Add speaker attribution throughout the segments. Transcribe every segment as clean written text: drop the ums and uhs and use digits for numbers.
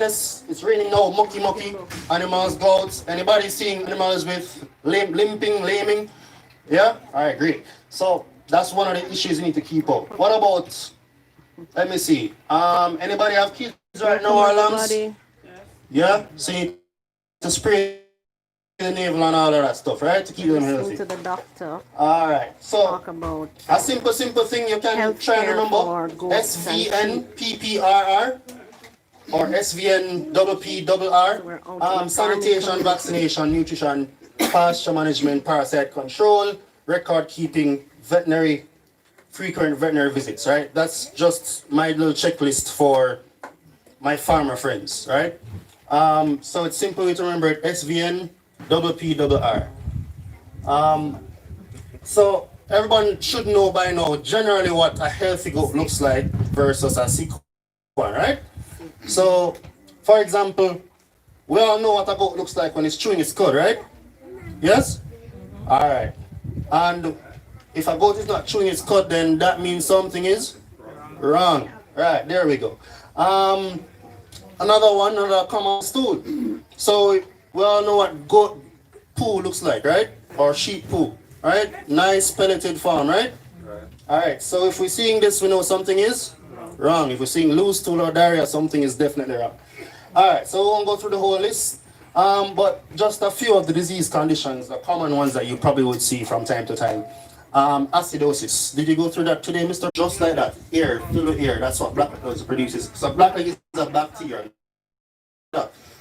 Speaker 1: It's raining now, mucky, animals go out. Anybody seeing animals with limping, laming? Yeah? Alright, great. So that's one of the issues you need to keep up. What about, let me see. Anybody have kids right now or lambs? Yeah? So you need to spray the navel and all of that stuff, right? To keep them healthy.
Speaker 2: To the doctor.
Speaker 1: Alright, so
Speaker 2: Talk about
Speaker 1: a simple thing you can try and remember. SVNPPRR or SVNPPR. Sanitation, vaccination, nutrition, pasture management, parasite control, record keeping, frequent veterinary visits, right? That's just my little checklist for my farmer friends, right? So it's simple to remember it, SVNPPR. So everyone should know by now generally what a healthy goat looks like versus a sick one, right? So, for example, we all know what a goat looks like when it's chewing its cud, right? Yes? Alright. And if a goat is not chewing its cud, then that means something is wrong. Right, there we go. Another common stool. So we all know what goat poo looks like, right? Or sheep poo, right? Nice pelleted form, right? Alright, so if we're seeing this, we know something is wrong. If we're seeing loose stool or diarrhea, something is definitely wrong. Alright, so we won't go through the whole list, but just a few of the disease conditions, the common ones that you probably would see from time to time. Acidosis. Did you go through that today, Mr.? Just like that. Air, fill with air. That's what blackleg produces. So blackleg is a bacteria.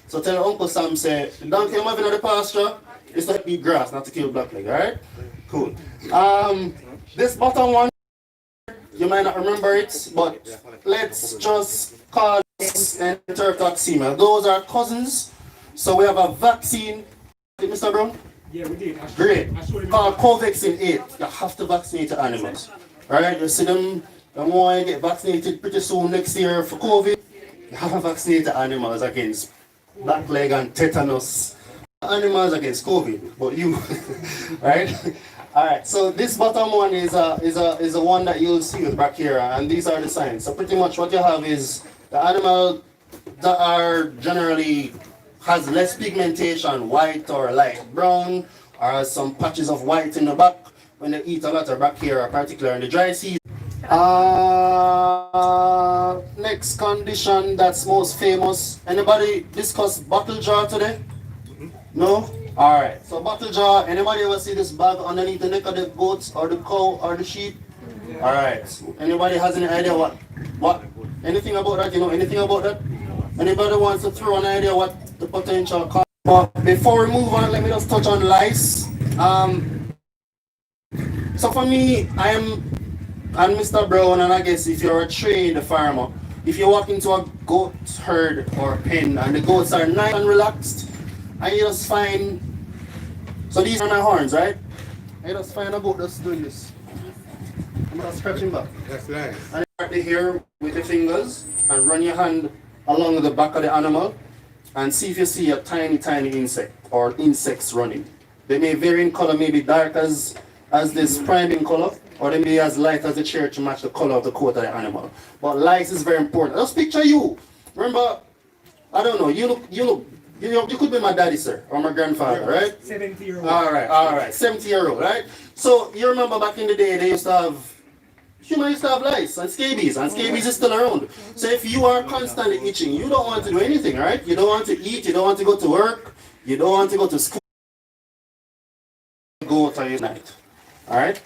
Speaker 1: So tell Uncle Sam, say, the donkey I'm having on the pasture, it's like eat grass, not to kill blackleg, alright? Cool. This bottom one, you might not remember it, but let's just call this enterotoxemia. Those are cousins. So we have a vaccine, Mr. Brown?
Speaker 3: Yeah, we did.
Speaker 1: Great. Called Covaxin 8. You have to vaccinate the animals. Alright, you see them, the more you get vaccinated pretty soon next year for COVID, you have to vaccinate the animals against blackleg and tetanus. Animals against COVID, but you, right? Alright, so this bottom one is a one that you'll see with brachyura, and these are the signs. So pretty much what you have is the animal that are generally has less pigmentation, white or light brown, or has some patches of white in the back when they eat a lot of brachyura, particularly in the dry season. Next condition that's most famous. Anybody discuss bottle jaw today? No? Alright, so bottle jaw, anybody ever see this bag underneath the neck of the goats or the cow or the sheep? Alright, anybody has any idea what? Anything about that? You know anything about that? Anybody wants to throw an idea what the potential cause? But before we move on, let me just touch on lice. So for me, I'm Mr. Brown, and I guess if you're a trained farmer, if you walk into a goat herd or pen and the goats are nice and relaxed, and you just find, so these are my horns, right? I just find a goat just doing this. I'm just scratching back.
Speaker 3: That's nice.
Speaker 1: And you start the hair with your fingers and run your hand along the back of the animal and see if you see a tiny insect or insects running. They may vary in color, maybe dark as this priming color, or they may be as light as the chair to match the color of the coat of the animal. But light is very important. Just picture you. Remember, I don't know, you could be my daddy, sir, or my grandfather, right?
Speaker 3: 70-year-old.
Speaker 1: All right, 70-year-old, right? So you remember back in the day, humans used to have lice and scabies is still around. So if you are constantly itching, you don't want to do anything, right? You don't want to eat, you don't want to go to work, you don't want to go to school, go to your night, all right?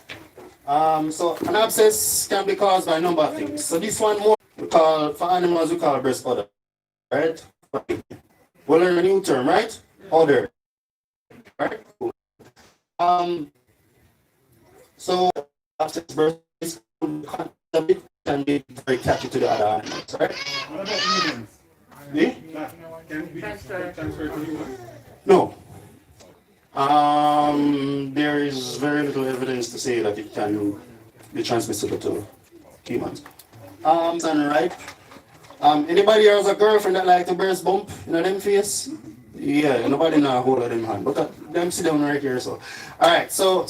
Speaker 1: So an abscess can be caused by a number of things. So this one more, for animals, we call breast odor, right? We'll learn a new term, right? Odor, right? So abscess breast can be very catchy to the other animals, right?
Speaker 3: What about humans?
Speaker 1: Eh?
Speaker 3: Can we transfer to humans?
Speaker 1: No. There is very little evidence to say that it can be transmissible to humans. And right. Anybody here has a girlfriend that like to breast bump in them face? Yeah, nobody know hold of them hand, but them sit down right here. So, all right. So